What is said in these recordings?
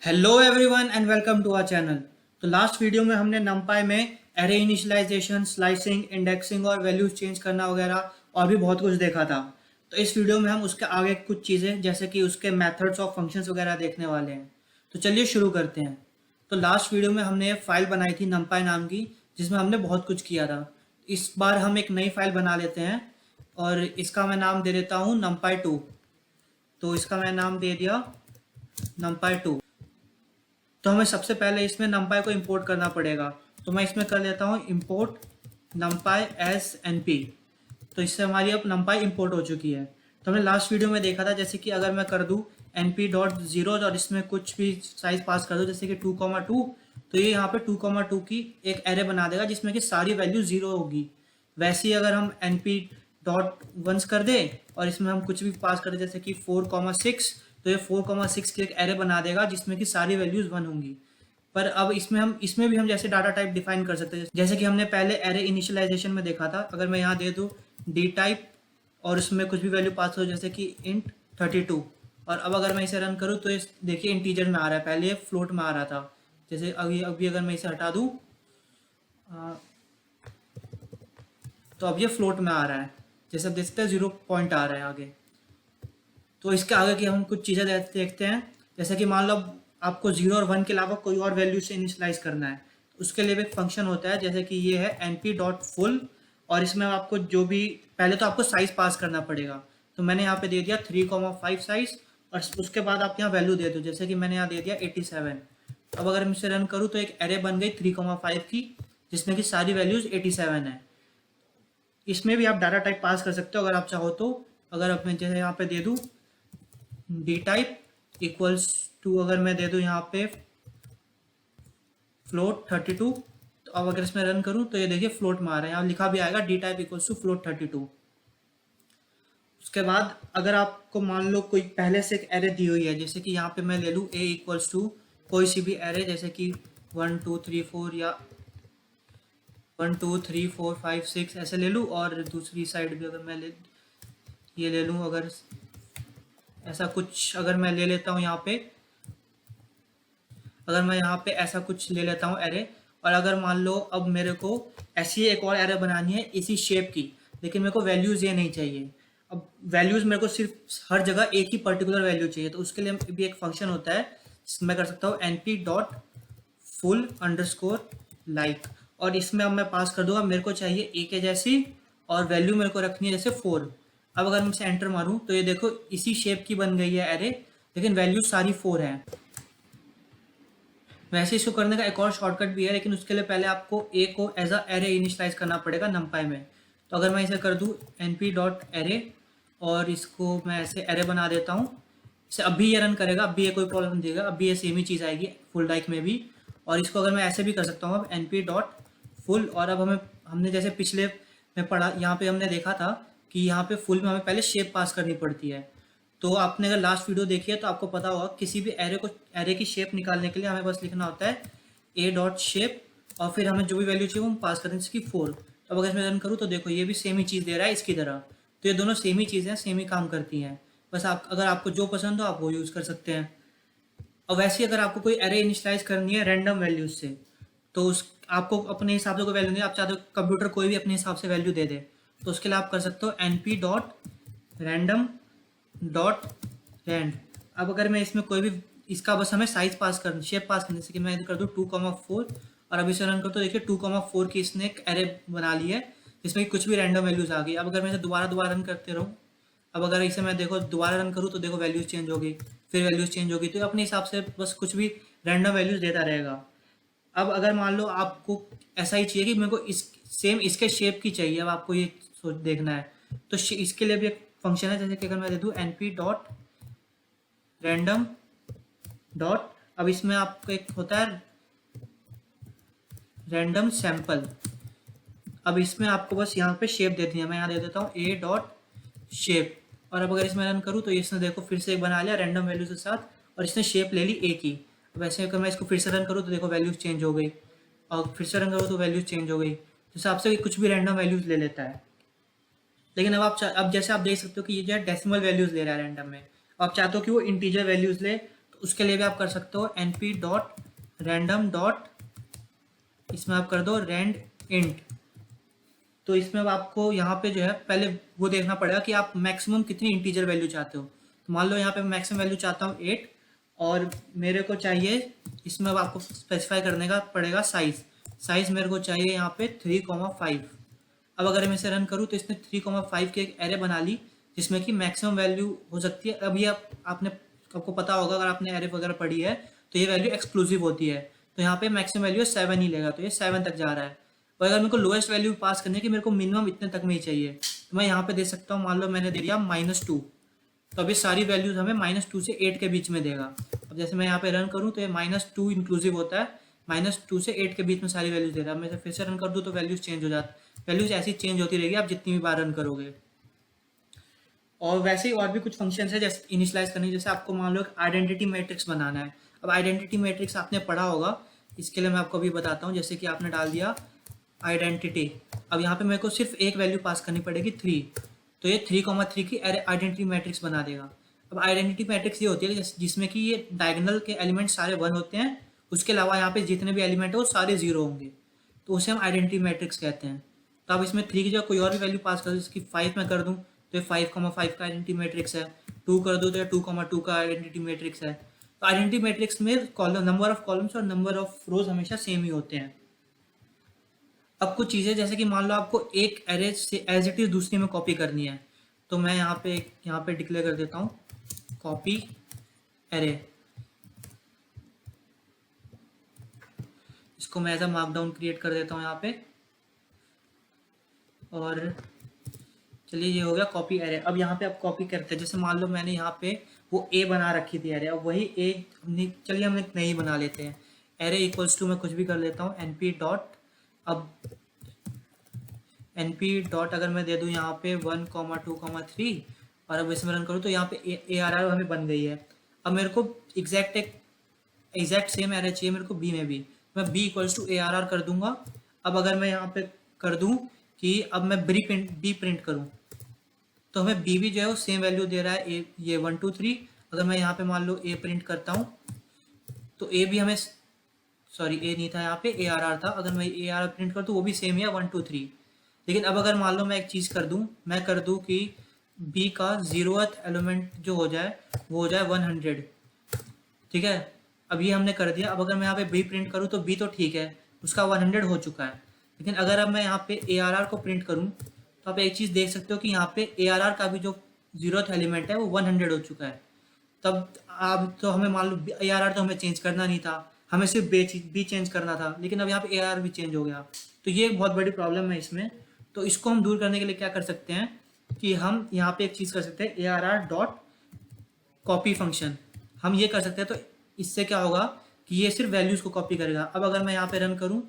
Hello everyone and welcome to our channel. तो last video में हमने numpy में एरे इनिशियलाइजेशन, स्लाइसिंग, इंडेक्सिंग और वैल्यूज चेंज करना वगैरह और भी बहुत कुछ देखा था। तो इस वीडियो में हम उसके आगे कुछ चीज़ें जैसे कि उसके मेथड्स ऑफ फंक्शंस वगैरह देखने वाले हैं। तो चलिए शुरू करते हैं। तो लास्ट वीडियो में हमने एक फ़ाइल बनाई थी numpy नाम की, जिसमें हमने बहुत कुछ किया था। इस बार हम एक नई फाइल बना लेते हैं और इसका मैं नाम दे देता हूँ numpy2। तो इसका मैं नाम दे दिया numpy2। तो हमें सबसे पहले इसमें numpy को इंपोर्ट करना पड़ेगा। तो मैं इसमें कर लेता हूँ इंपोर्ट numpy एज np। तो इससे हमारी अब numpy इंपोर्ट हो चुकी है। तो हमने लास्ट वीडियो में देखा था जैसे कि अगर मैं कर दूँ np.0 और इसमें कुछ भी साइज पास कर दूँ जैसे कि 2,2, तो ये यहाँ पे 2,2 की एक एरे बना देगा जिसमें कि सारी वैल्यू 0 होगी। वैसे ही अगर हम np.1 कर दें और इसमें हम कुछ भी पास कर दें जैसे कि 4,6, तो ये 4,6 की एक एरे बना देगा जिसमें कि सारी वैल्यूज 1 होंगी। पर अब इसमें भी हम जैसे डाटा टाइप डिफाइन कर सकते हैं जैसे कि हमने पहले एरे इनिशियलाइजेशन में देखा था। अगर मैं यहाँ दे दूँ डी टाइप और उसमें कुछ भी वैल्यू पास हो जैसे कि इंट 32, और अब अगर मैं इसे रन करूँ तो इस देखिए इंटीजर में आ रहा है, पहले ये फ्लोट में आ रहा था। जैसे अभी अगर मैं इसे हटा दूँ तो अब ये फ्लोट में आ रहा है। जैसे अब देखते हैं 0 पॉइंट आ रहा है आगे। तो इसके आगे की हम कुछ चीज़ें देखते हैं जैसे कि मान लो आपको 0 और 1 के अलावा कोई और वैल्यू से इनिशियलाइज करना है। तो उसके लिए एक फंक्शन होता है जैसे कि ये है np.full, और इसमें आपको जो भी पहले तो आपको साइज पास करना पड़ेगा। तो मैंने यहाँ पे दे दिया 3,5 साइज, और उसके बाद आप यहाँ वैल्यू दे दो जैसे कि मैंने यहाँ दे दिया 87। अब अगर मैं इसे रन करूँ तो एक एरे बन गई 3,5 की जिसमें कि सारी वैल्यूज 87 है। इसमें भी आप डाटा टाइप पास कर सकते हो अगर आप चाहो तो। अगर अब मैं जैसे यहाँ पे दे दूँ डी टाइप इक्वल्स टू, अगर मैं दे दूँ यहाँ पे फ्लोट 32, तो अब अगर इसमें रन करूँ तो ये देखिए फ्लोट में आ रहा है, यहाँ लिखा भी आएगा D type equals to float 32। उसके बाद अगर आपको मान लो कोई पहले से एक एरे दी हुई है जैसे कि यहाँ पे मैं ले लूँ ए इक्वल्स टू कोई सी भी एरे जैसे कि 1 2 3 4 या 1 2 3 4 5 6 ऐसे ले लूँ, और दूसरी साइड भी अगर मैं ये ले लूँ, अगर ऐसा कुछ अगर मैं ले लेता हूँ यहाँ पे, अगर मैं यहाँ पे ऐसा कुछ ले लेता हूँ एरे, और अगर मान लो अब मेरे को ऐसी एक और एरे बनानी है इसी शेप की, लेकिन मेरे को वैल्यूज़ ये नहीं चाहिए। अब वैल्यूज़ मेरे को सिर्फ हर जगह एक ही पर्टिकुलर वैल्यू चाहिए। तो उसके लिए भी एक फंक्शन होता है जिसमें मैं कर सकता हूँ np.full_like, और इसमें अब मैं पास कर दूंगा मेरे को चाहिए ए के जैसी, और वैल्यू मेरे को रखनी है जैसे 4। अब अगर मैं इसे एंटर मारूं तो ये देखो इसी शेप की बन गई है एरे, लेकिन वैल्यू सारी 4 है। वैसे इसको करने का एक और शॉर्टकट भी है, लेकिन उसके लिए पहले आपको ए को एज अ एरे इनिशियलाइज करना पड़ेगा numpy में। तो अगर मैं इसे कर दूं np.array और इसको मैं ऐसे एरे बना देता हूं, इसे अभी ये रन करेगा, अभी ये कोई प्रॉब्लम नहीं देगा, अभी ये सेम ही चीज़ आएगी फुल लाइक में भी। और इसको अगर मैं ऐसे भी कर सकता हूँ अब np.full, और अब हमने जैसे पिछले में पढ़ा, यहाँ पे हमने देखा था कि यहाँ पे फुल में हमें पहले शेप पास करनी पड़ती है। तो आपने अगर लास्ट वीडियो देखी है तो आपको पता होगा किसी भी एरे की शेप निकालने के लिए हमें बस लिखना होता है a.shape, और फिर हमें जो भी वैल्यू चाहिए वो हम पास करते हैं इसकी 4। तो अगर इसमें रन करूँ तो देखो ये भी सेम ही चीज़ दे रहा है इसकी तरह। तो ये दोनों सेम ही चीज़ें सेम ही काम करती हैं, बस अगर आपको जो पसंद हो आप वो यूज़ कर सकते हैं। और वैसे ही अगर आपको कोई एरे इनिशियलाइज करनी है रैंडम वैल्यूज से, तो उस आपको अपने हिसाब से कोई वैल्यू नहीं, आप चाहते हो कंप्यूटर कोई भी अपने हिसाब से वैल्यू दे दे, तो उसके लिए आप कर सकते हो np.random.rand। अब अगर मैं इसमें कोई भी इसका बस हमें साइज पास करना, शेप पास करने, जैसे कि मैं कर दूँ 2,4, और अभी से रन कर तो देखिए 2,4 की इसने एक एरे बना ली है जिसमें कुछ भी रैंडम वैल्यूज आ गई। अब अगर मैं इसे दोबारा रन करते रहूँ, अब अगर इसे मैं देखो दोबारा रन करूँ तो देखो वैल्यूज चेंज हो गई, फिर वैल्यूज चेंज होगी। तो अपने हिसाब से बस कुछ भी रैंडम वैल्यूज देता रहेगा। अब अगर मान लो आपको ऐसा ही चाहिए कि मेरे को इस सेम इसके शेप की चाहिए, अब आपको ये देखना है, तो इसके लिए भी एक फंक्शन है जैसे कि अगर मैं दे दूँ np.random. अब इसमें आपको एक होता है रैंडम सैंपल। अब इसमें आपको बस यहाँ पे शेप देती है, मैं यहाँ दे देता हूँ a.shape, और अब अगर इसमें रन करूँ तो इसने देखो फिर से एक बना लिया रैंडम वैल्यूज के साथ, और इसने शेप ले ली ए की। अब ऐसे अगर मैं इसको फिर से रन करूँ तो देखो वैल्यूज चेंज हो गई, और फिर से रन करूँ तो वैल्यूज चेंज हो गई। तो हिसाब से कुछ भी रैंडम वैल्यूज ले लेता है। लेकिन अब जैसे आप देख सकते हो कि ये जो है डेसिमल वैल्यूज ले रहा है रैंडम में। आप चाहते हो कि वो इंटीजर वैल्यूज ले, तो तो उसके लिए भी आप कर सकते हो np डॉट रैंडम डॉट, इसमें आप कर दो रैंड इंट। तो इसमें अब आपको यहाँ पे जो है पहले वो देखना पड़ेगा कि आप मैक्सिमम कितनी इंटीजर वैल्यू चाहते हो। तो मान लो यहाँ पे मैक्सिमम वैल्यू चाहता हूँ 8, और मेरे को चाहिए इसमें अब आपको स्पेसिफाई करने का पड़ेगा साइज मेरे को चाहिए यहाँ पे 3,5। अब अगर मैं इसे रन करूँ तो इसने 3,5 की एक एरे बना ली जिसमें कि मैक्सिमम वैल्यू हो सकती है। अब ये आपको पता होगा, अगर आपने एरे वगैरह पढ़ी है तो ये वैल्यू एक्सक्लूसिव होती है। तो यहाँ पे मैक्सिमम वैल्यू 7 ही लेगा, तो ये 7 तक जा रहा है। और अगर मेरे को लोएस्ट वैल्यू पास करनी है कि मेरे को मिनिमम इतने तक में ही चाहिए, तो मैं यहाँ पे दे सकता हूँ, मान लो मैंने दे दिया -2, तो अभी सारी वैल्यूज हमें -2 से 8 के बीच में देगा। अब जैसे मैं यहाँ पे रन करूँ तो ये -2 इंक्लूसिव होता है, -2 से 8 के बीच में सारी वैल्यूज दे रहा है। मैं फिर से रन कर दूँ तो वैल्यूज चेंज हो जाती, वैल्यूज ऐसी चेंज होती रहेगी आप जितनी भी बार रन करोगे। और वैसे ही और भी कुछ फंक्शंस है जैसे इनिशियलाइज करनी, जैसे आपको मान लो एक आइडेंटिटी मैट्रिक्स बनाना है। अब आइडेंटिटी मैट्रिक्स आपने पढ़ा होगा, इसके लिए मैं आपको अभी बताता हूँ। जैसे कि आपने डाल दिया आइडेंटिटी, अब यहाँ पे मेरे को सिर्फ एक वैल्यू पास करनी पड़ेगी 3, तो ये 3,3 की आइडेंटिटी मैट्रिक्स बना देगा। अब आइडेंटिटी मैट्रिक्स ये होती है जिसमें कि ये डायगोनल के एलिमेंट सारे 1 होते हैं, उसके अलावा यहाँ पे जितने भी एलिमेंट है वो सारे 0 होंगे, तो उसे हम आइडेंटिटी मैट्रिक्स कहते हैं। तो आप इसमें 3 की जगह कोई और भी वैल्यू पास कर दो, इसकी 5 में कर दूँ तो ये 5,5 का आइडेंटिटी मैट्रिक्स है, 2 कर दो तो ये 2,2 का आइडेंटिटी मैट्रिक्स है। तो आइडेंटिटी मैट्रिक्स में कॉलम, नंबर ऑफ कॉलम्स और नंबर ऑफ रोज हमेशा सेम ही होते हैं। अब कुछ चीज़ें जैसे कि मान लो आपको एक एरे से एज इट इज दूसरे में कॉपी करनी है, तो मैं यहाँ पे डिक्लेयर कर देता हूँ कॉपी एरे। इसको मैं एज अ मार्कडाउन क्रिएट कर देता हूँ यहाँ पे, और चलिए ये हो गया कॉपी एरे। अब यहाँ पे आप कॉपी करते हैं, जैसे मान लो मैंने यहाँ पे वो ए बना रखी थी एरे, अब वही ए चलिए हम एक नई बना लेते हैं। एरे इक्वल्स टू मैं कुछ भी कर लेता हूँ np डॉट, अब np डॉट अगर मैं दे दूँ यहाँ पे 1, 2, 3, और अब इसमें रन करूँ तो यहाँ पे ARR हमें बन गई है। अब मेरे को एग्जैक्ट सेम एरे चाहिए मेरे को बी में भी, मैं b इक्वल्स टू ARR कर दूंगा। अब अगर मैं यहाँ पे कर दूँ कि अब मैं बी प्रिंट करूँ तो हमें बी भी जो है वो सेम वैल्यू दे रहा है, ये 1, 2, 3। अगर मैं यहाँ पे मान लो ए प्रिंट करता हूँ तो ए भी हमें, सॉरी ए नहीं था यहाँ पे ARR था, अगर मैं ARR प्रिंट कर दूँ वो भी सेम ही है 1, 2, 3। लेकिन अब अगर मान लो मैं एक चीज़ कर दूँ, मैं कर दूँ कि बी का 0th एलिमेंट जो हो जाए वो हो जाए 100, ठीक है। अब ये हमने कर दिया। अब अगर मैं यहाँ पे बी प्रिंट करूँ तो बी तो ठीक है, उसका 100 हो चुका है। लेकिन अगर अब मैं यहाँ पे ARR को प्रिंट करूँ तो आप एक चीज़ देख सकते हो कि यहाँ पे ARR का भी जो 0th एलिमेंट है वो 100 हो चुका है। तब अब तो हमें मान लो ARR तो हमें चेंज करना नहीं था, हमें सिर्फ बी चेंज करना था, लेकिन अब यहाँ पे ARR भी चेंज हो गया। तो ये एक बहुत बड़ी प्रॉब्लम है इसमें। तो इसको हम दूर करने के लिए क्या कर सकते हैं कि हम यहाँ पे एक चीज़ कर सकते हैं, ARR डॉट कॉपी फंक्शन हम ये कर सकते हैं। तो इससे क्या होगा कि ये सिर्फ वैल्यूज़ को कॉपी करेगा। अब अगर मैं यहाँ पे रन करूँ,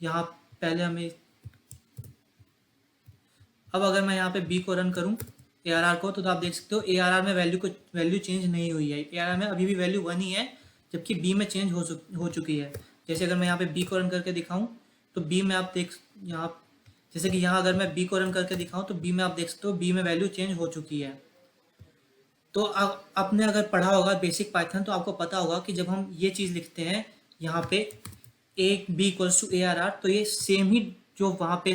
यहाँ पहले हमें, अब अगर मैं यहाँ पे बी को रन करूँ ARR को, तो आप देख सकते हो ARR में वैल्यू चेंज नहीं हुई है, ARR में अभी भी वैल्यू 1 ही है, जबकि बी में चेंज हो चुकी है। जैसे अगर मैं यहाँ पे बी को रन करके दिखाऊँ तो बी में आप देख, यहाँ जैसे कि यहाँ अगर मैं बी को रन करके दिखाऊँ तो बी में आप देख सकते हो बी में वैल्यू चेंज हो चुकी है। तो आपने अगर पढ़ा होगा बेसिक पाइथन तो आपको पता होगा कि जब हम ये चीज़ लिखते हैं यहाँ पे A B equals to ARR, तो ये सेम ही जो वहाँ पे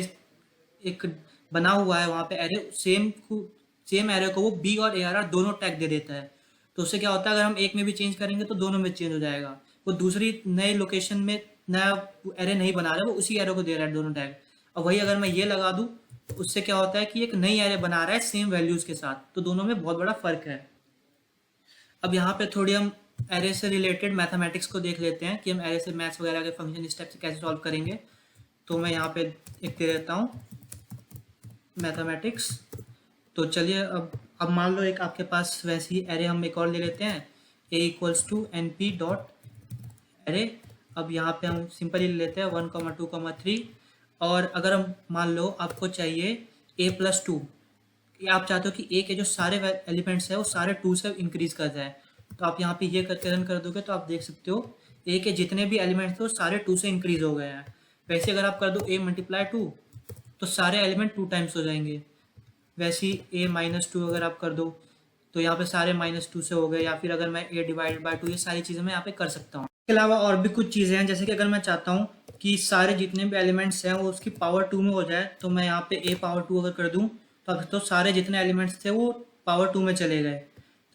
एक बना हुआ है वहाँ पे एरे, सेम एरे को वो बी और ARR दोनों टैग दे देता है। तो उससे क्या होता है, अगर हम एक में भी चेंज करेंगे तो दोनों में चेंज हो जाएगा। वो दूसरी नए लोकेशन में नया एरे नहीं बना रहा है, वो उसी एरे को दे रहा है दोनों टैग। और वही अगर मैं ये लगा दूँ तो उससे क्या होता है कि एक नई एरे बना रहा है सेम वैल्यूज़ के साथ। तो दोनों में बहुत बड़ा फ़र्क है। अब यहाँ पे थोड़ी हम एरे से रिलेटेड मैथमेटिक्स को देख लेते हैं कि हम एरे से मैथ्स वगैरह के फंक्शन इस टाइप से कैसे सॉल्व करेंगे। तो मैं यहाँ पे एक दे देता हूँ मैथमेटिक्स। तो चलिए अब मान लो एक आपके पास वैसी ही एरे हम एक और ले लेते हैं, a equals to np dot array. अब यहाँ पे हम सिंपल ही ले लेते हैं 1, 2, 3। और अगर हम मान लो आपको चाहिए a+2, आप चाहते हो कि ए के जो सारे एलिमेंट्स है वो सारे 2 से इंक्रीज कर जाए, तो आप यहाँ पे ये करके रन कर दोगे तो आप देख सकते हो ए के जितने भी एलिमेंट्स थे वो सारे 2 से इंक्रीज हो गए हैं। वैसे अगर आप कर दो a × 2 तो सारे एलिमेंट 2 टाइम्स हो जाएंगे। वैसे ही a - 2 अगर आप कर दो तो यहाँ पे सारे -2 से हो गए, या फिर अगर मैं a डिवाइडेड बाई 2, ये सारी चीज़ें मैं यहाँ पे कर सकता हूँ। इसके अलावा और भी कुछ चीज़ें हैं, जैसे कि अगर मैं चाहता हूँ कि सारे जितने भी एलिमेंट्स हैं वो उसकी पावर 2 में हो जाए, तो मैं यहाँ पे a पावर 2 अगर कर दूँ तो सारे जितने एलिमेंट्स थे वो पावर 2 में चले गए।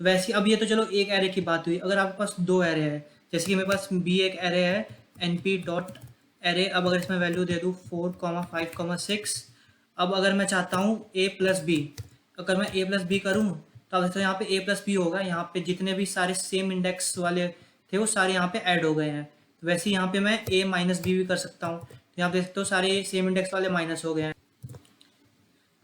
तो वैसे अब ये तो चलो एक एरे की बात हुई। अगर आपके पास 2 एरे है, जैसे कि मेरे पास b एक एरे है np डॉट एरे, अब अगर इसमें वैल्यू दे दूँ 4, 5, 6, अब अगर मैं चाहता हूँ a प्लस बी, अगर मैं a प्लस बी करूँ तो अब यहाँ पे a प्लस बी होगा, यहाँ पे जितने भी सारे सेम इंडेक्स वाले थे वो सारे यहाँ पे ऐड हो गए हैं। तो वैसे यहाँ पे मैं a माइनस बी भी कर सकता हूँ, तो यहाँ पे देख सकते हो सारे सेम इंडेक्स वाले माइनस हो गए हैं।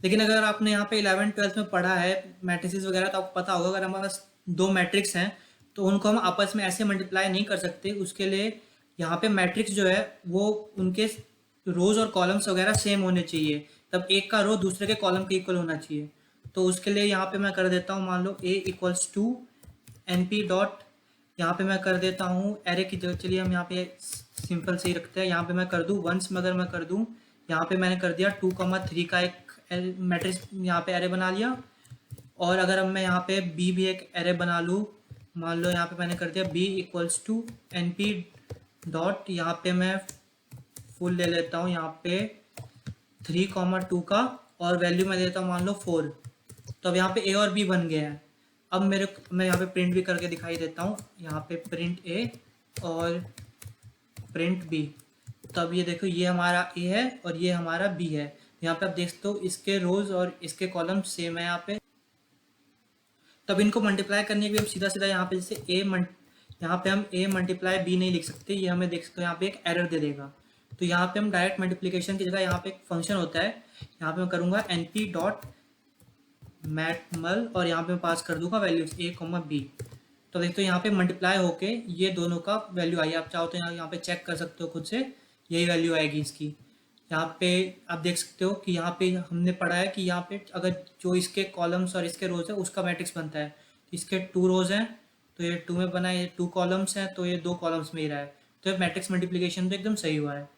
लेकिन अगर आपने यहाँ पे 11th-12th में पढ़ा है मैट्रिसेस वगैरह, तो आपको पता होगा अगर हमारे पास 2 मैट्रिक्स हैं तो उनको हम आपस में ऐसे मल्टीप्लाई नहीं कर सकते। उसके लिए यहाँ पे मैट्रिक्स जो है वो उनके रोज और कॉलम्स वगैरह सेम होने चाहिए, तब एक का रो दूसरे के कॉलम के इक्वल होना चाहिए। तो उसके लिए यहाँ पे मैं कर देता हूँ, मान लो a equals to np dot, यहाँ पे मैं कर देता हूँ एरे की जगह, चलिए हम यहाँ पे सिंपल से ही रखते हैं, यहाँ पे मैं कर दूँ वंस में, अगर मैं कर दूँ यहाँ पे मैंने कर दिया 2,3 का एक मैट्रिक्स यहाँ पे एरे बना लिया। और अगर अब मैं यहाँ पे b भी एक एरे बना लूँ, मान लो यहाँ पे मैंने कर दिया b equals to np dot, यहाँ पे मैं फुल ले लेता हूँ यहाँ पे 3,2 का, और वैल्यू मैं देता हूँ मान लो 4। तो अब यहाँ पे a और b बन गया है। अब मैं यहाँ पे प्रिंट भी करके दिखाई देता हूँ, यहाँ पे प्रिंट a और प्रिंट b। तो अब ये देखो, ये हमारा a है और ये हमारा b है। यहाँ पे आप देख सकते हो इसके रोज और इसके कॉलम सेम है यहाँ पे। तब इनको मल्टीप्लाई करने के लिए हम सीधा सीधा यहाँ पे जैसे यहाँ पे हम a मल्टीप्लाई b नहीं लिख सकते, ये हमें देख सकते हो यहाँ पे एक एरर दे देगा। तो यहाँ पे हम डायरेक्ट मल्टीप्लिकेशन की जगह यहाँ पे एक फंक्शन होता है, यहाँ पे मैं करूँगा np डॉट मैटमल, और यहाँ पे मैं पास कर दूंगा वैल्यूज a, b। तो देखते हो यहाँ पे मल्टीप्लाई होके ये दोनों का वैल्यू आई। आप चाहो तो यहाँ पे चेक कर सकते हो खुद से, यही वैल्यू आएगी इसकी। यहाँ पे आप देख सकते हो कि यहाँ पे हमने पढ़ा है कि यहाँ पे अगर जो इसके कॉलम्स और इसके रोज है उसका मैट्रिक्स बनता है। इसके 2 रोज हैं तो ये 2 में बना है, ये 2 कॉलम्स हैं तो ये 2 कॉलम्स में ही रहा है। तो ये मैट्रिक्स मल्टीप्लिकेशन तो एकदम सही हुआ है।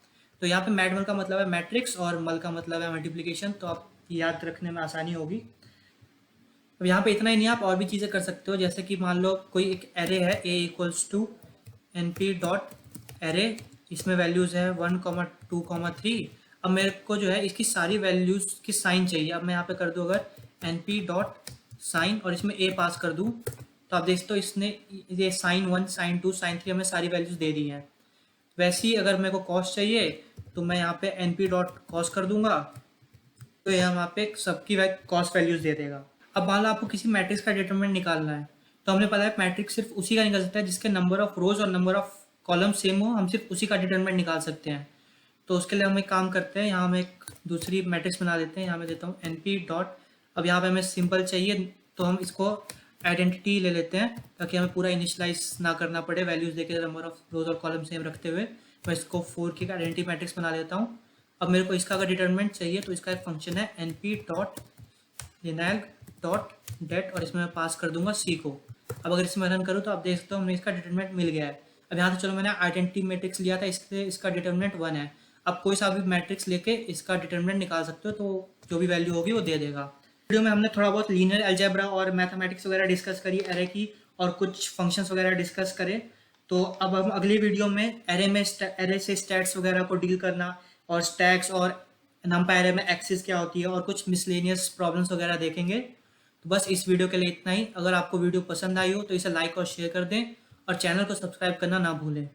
तो यहाँ पे मैटमल का मतलब है मैट्रिक्स और मल का मतलब है मल्टीप्लिकेशन, तो आप याद रखने में आसानी होगी। अब यहाँ पे इतना ही नहीं, आप और भी चीज़ें कर सकते हो, जैसे कि मान लो कोई एक एरे है a equals to np dot array, इसमें वैल्यूज़ है 1, 2, 3। अब मेरे को जो है इसकी सारी वैल्यूज़ की साइन चाहिए। अब मैं यहाँ पे कर दूँ अगर np डॉट साइन और इसमें a पास कर दूँ, तो आप देखते हो इसने ये sin 1, sin 2, sin 3 हमें सारी वैल्यूज़ दे दी हैं। वैसे ही अगर मेरे को कॉस्ट चाहिए तो मैं यहाँ पे np डॉट कॉस्ट कर दूंगा, तो ये यहाँ पे सबकी कॉस्ट वैल्यूज़ दे देगा। अब मान लो आपको किसी मैट्रिक्स का डिटरमिनेंट निकालना है, तो हमने पता है मैट्रिक्स सिर्फ उसी का निकल सकता है जिसके नंबर ऑफ रोज और नंबर ऑफ कॉलम सेम हो, हम सिर्फ उसी का डिटरमिनेंट निकाल सकते हैं। तो उसके लिए हम एक काम करते हैं, यहाँ हम एक दूसरी मैट्रिक्स बना देते हैं, यहाँ मैं देता हूँ np डॉट, अब यहाँ पे हमें सिंपल चाहिए तो हम इसको आइडेंटिटी ले लेते हैं ताकि हमें पूरा इनिशलाइज ना करना पड़े वैल्यूज़ देके नंबर ऑफ रोज और कॉलम सेम रखते हुए। मैं इसको 4 की आइडेंटिटी मैट्रिक्स बना लेता हूँ। अब मेरे को इसका अगर डिटरमिनेंट चाहिए तो इसका एक फंक्शन है np डॉट लिनैग डॉट डेट, और इसमें मैं पास कर दूंगा c को। अब अगर इसमें रन करूँ तो आप देख सकते हो हमें इसका डिटरमिनेंट मिल गया है। अब यहाँ से चलो मैंने आइडेंटिटी मैट्रिक्स लिया था, इसलिए इसका डिटरमिनेंट 1 है। अब कोई सा भी मैट्रिक्स लेके इसका डिटरमिनेंट निकाल सकते हो, तो जो भी वैल्यू होगी वो दे देगा। वीडियो में हमने थोड़ा बहुत लीनियर अलजेब्रा और मैथमेटिक्स वगैरह डिस्कस करी, एरे की, और कुछ फंक्शंस वगैरह डिस्कस करे। तो अब हम अगली वीडियो में एरे से स्टैट्स वगैरह को डील करना, और स्टैक्स और नंपाई एरे में एक्सिस क्या होती है, और कुछ मिसलेनियस प्रॉब्लम्स वगैरह देखेंगे। तो बस इस वीडियो के लिए इतना ही। अगर आपको वीडियो पसंद आई हो तो इसे लाइक और शेयर कर दें, और चैनल को सब्सक्राइब करना ना भूलें।